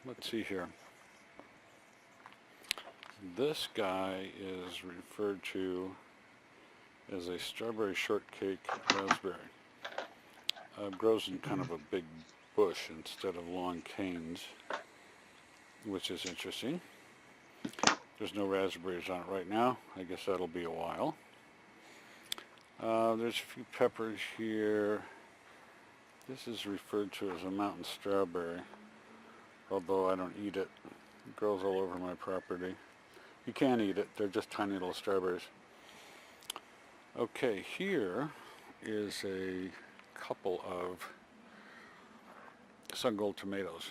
let's see here. This guy is referred to as a strawberry shortcake raspberry. Grows in kind of a big bush instead of long canes, which is interesting. There's no raspberries on it right now. I guess that'll be a while. There's a few peppers here. This is referred to as a mountain strawberry, although I don't eat it. It grows all over my property. You can eat it. They're just tiny little strawberries. Okay, here is a couple of sun gold tomatoes.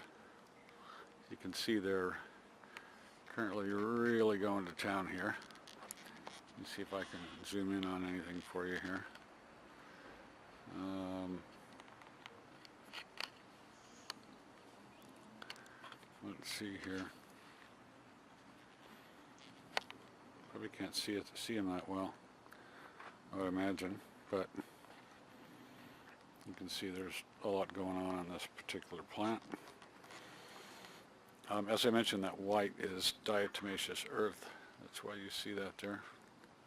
You can see they're currently really going to town here. Let me see if I can zoom in on anything for you here. Let's see here. Probably can't see them that well, I would imagine, but you can see there's a lot going on this particular plant. As I mentioned, that white is diatomaceous earth. That's why you see that there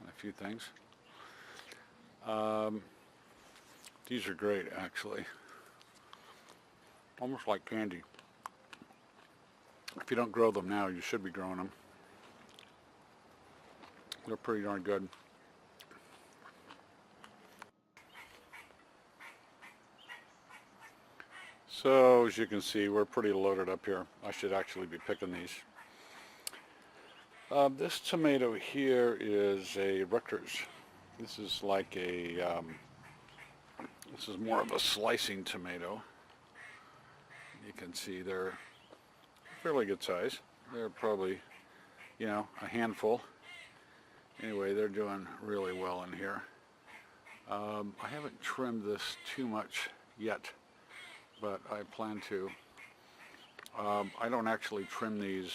on a few things. These are great, actually. Almost like candy. If you don't grow them now, you should be growing them. They're pretty darn good. So, as you can see, we're pretty loaded up here. I should actually be picking these. This tomato here is a Rutgers. This is like a, this is more of a slicing tomato. You can see they're fairly good size. They're probably, you know, a handful. Anyway, they're doing really well in here. I haven't trimmed this too much yet, but I plan to. I don't actually trim these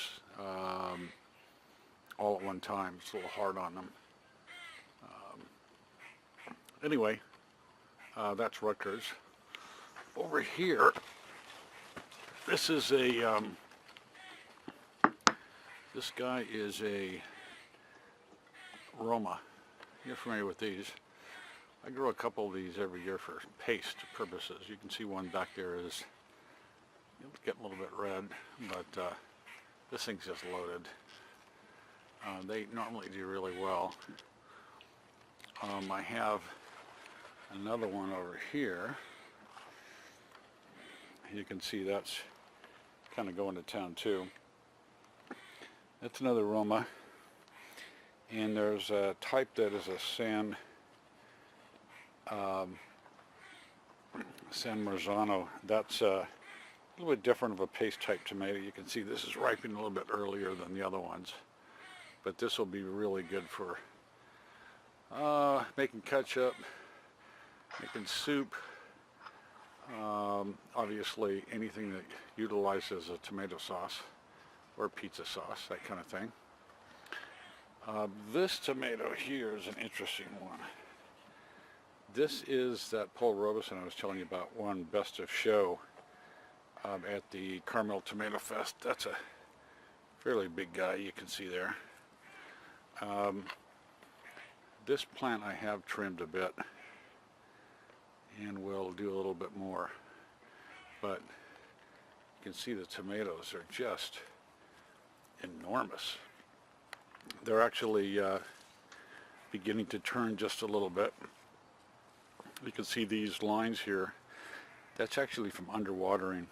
all at one time. It's a little hard on them. Anyway, that's Rutgers. Over here, this is a, this guy is a Roma. You're familiar with these. I grow a couple of these every year for paste purposes. You can see one back there is getting a little bit red, but this thing's just loaded. They normally do really well. I have another one over here. You can see that's kind of going to town too. That's another Roma. And there's a type that is a San Marzano. That's a little bit different of a paste type tomato. You can see this is ripening a little bit earlier than the other ones. But this will be really good for making ketchup, making soup, obviously anything that utilizes a tomato sauce or pizza sauce, that kind of thing. This tomato here is an interesting one. This is that Paul Robeson I was telling you about, won Best of Show at the Carmel Tomato Fest. That's a fairly big guy, you can see there. This plant I have trimmed a bit and will do a little bit more, but you can see the tomatoes are just enormous. They're actually beginning to turn just a little bit. You can see these lines here. That's actually from underwatering,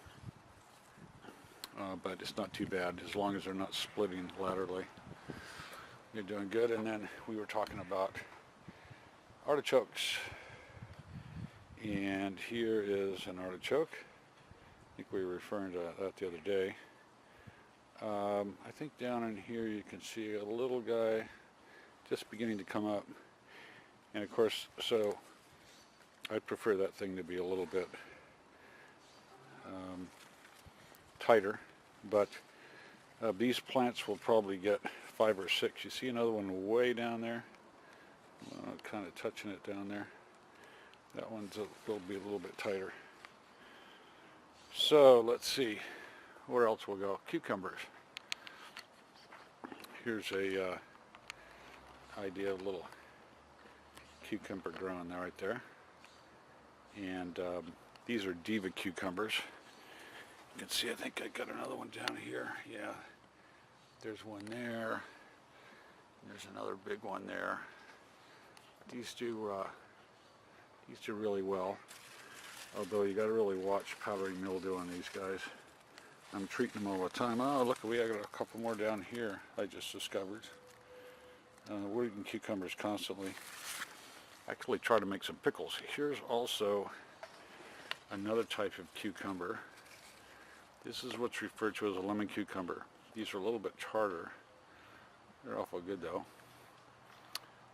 but it's not too bad as long as they're not splitting laterally. You're doing good. And then we were talking about artichokes, and here is an artichoke. I think we were referring to that the other day. I think down in here you can see a little guy just beginning to come up, and of course, so I'd prefer that thing to be a little bit tighter, but these plants will probably get 5 or 6. You see another one way down there? Kind of touching it down there. That one's will be a little bit tighter. So let's see. where else we'll go? Cucumbers. Here's a idea of a little cucumber growing there, right there. And these are diva cucumbers. You can see, I think I got another one down here. Yeah, there's one there. There's another big one there. These do really well. Although you got to really watch powdery mildew on these guys. I'm treating them all the time. Oh, look, we got a couple more down here I just discovered. We're eating cucumbers constantly. Actually try to make some pickles. Here's also another type of cucumber. This is what's referred to as a lemon cucumber. These are a little bit harder. They're awful good though.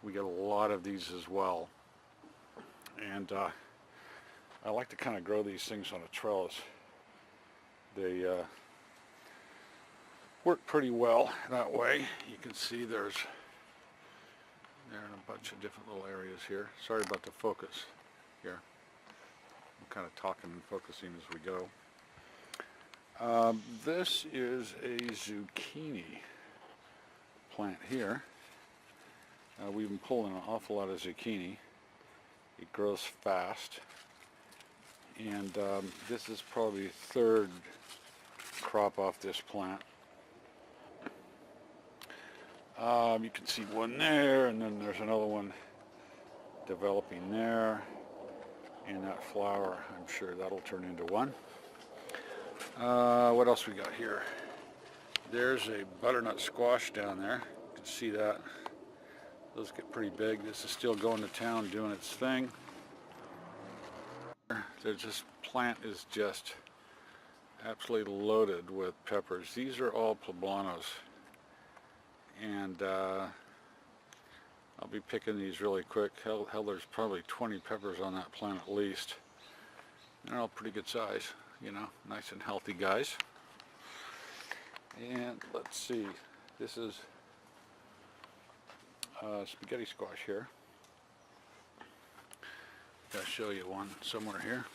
We get a lot of these as well. And I like to kind of grow these things on a trellis. They work pretty well that way. You can see they're in a bunch of different little areas here. Sorry about the focus here. I'm kind of talking and focusing as we go. This is a zucchini plant here. We've been pulling an awful lot of zucchini. It grows fast. And this is probably the third crop off this plant. You can see one there, and then there's another one developing there. And that flower, I'm sure that'll turn into one. What else we got here? There's a butternut squash down there. You can see that. Those get pretty big. This is still going to town doing its thing. This plant is just absolutely loaded with peppers. These are all poblanos. And I'll be picking these really quick. Hell, there's probably 20 peppers on that plant at least. They're all pretty good size, you know, nice and healthy guys. And let's see, this is spaghetti squash here. I'll show you one somewhere here.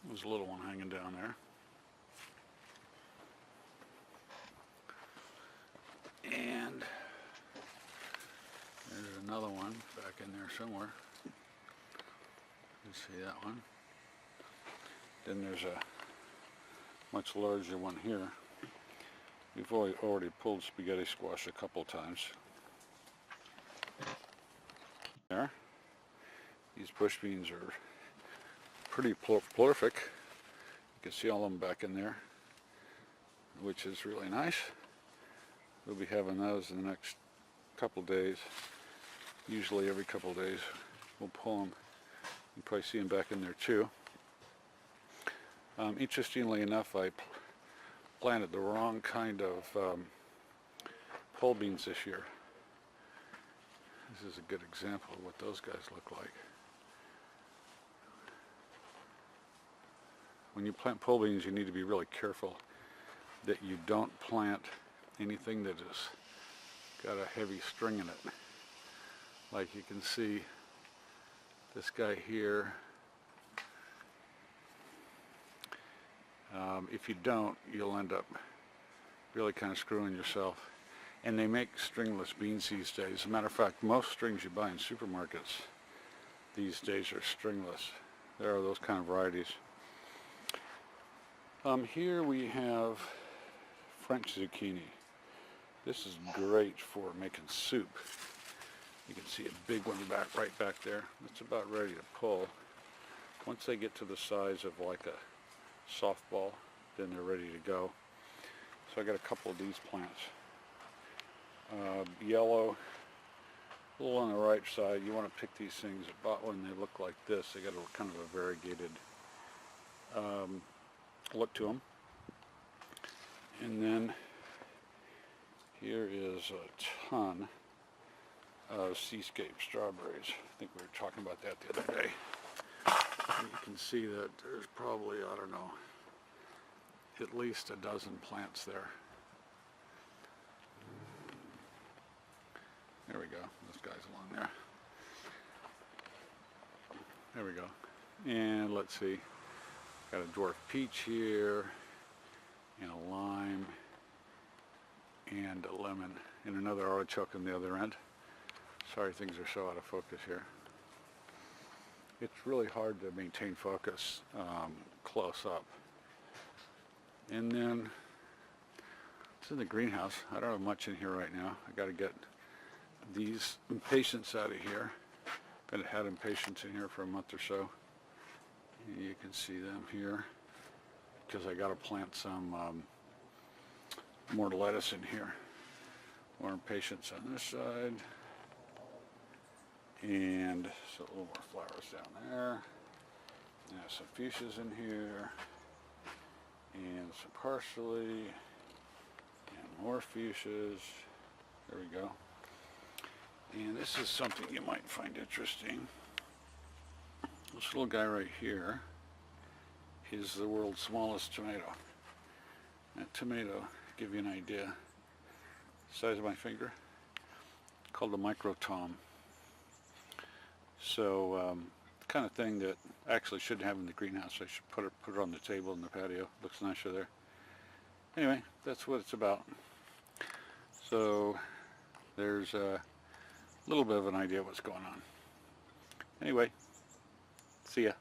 There's a little one hanging down there. And there's another one back in there somewhere. You see that one. Then there's a much larger one here. We've already pulled spaghetti squash a couple times. There. These bush beans are pretty prolific. You can see all of them back in there, which is really nice. We'll be having those in the next couple days. Usually every couple of days we'll pull them. You probably see them back in there too. Interestingly enough, I planted the wrong kind of pole beans this year. This is a good example of what those guys look like. When you plant pole beans, you need to be really careful that you don't plant anything that has got a heavy string in it. Like you can see this guy here. If you don't, you'll end up really kind of screwing yourself. And they make stringless beans these days. As a matter of fact, most strings you buy in supermarkets these days are stringless. There are those kind of varieties. Here we have French zucchini. This is great for making soup. You can see a big one right back there. It's about ready to pull. Once they get to the size of like a softball, then they're ready to go. So I got a couple of these plants. Yellow, a little on the right side. You want to pick these things about when they look like this. They got a kind of a variegated look to them. And then here is a ton of Seascape strawberries. I think we were talking about that the other day. And you can see that there's probably, I don't know, at least a dozen plants there. There we go, those guys along there. There we go. And let's see, got a dwarf peach here. and a lemon, and another artichoke on the other end. Sorry things are so out of focus here. It's really hard to maintain focus close up. And then it's in the greenhouse. I don't have much in here right now. I got to get these impatiens out of here. Been had impatiens in here for a month or so. You can see them here because I got to plant some more lettuce in here. More impatiens on this side. And so a little more flowers down there. Yeah, some fuchsias in here. And some parsley. And more fuchsias. There we go. And this is something you might find interesting. This little guy right here is the world's smallest tomato. That tomato, to give you an idea, size of my finger, called a microtom. So the kind of thing that I actually shouldn't have in the greenhouse. I should put it on the table in the patio. Looks nicer there. Anyway, that's what it's about. So there's a little bit of an idea of what's going on. Anyway, see ya.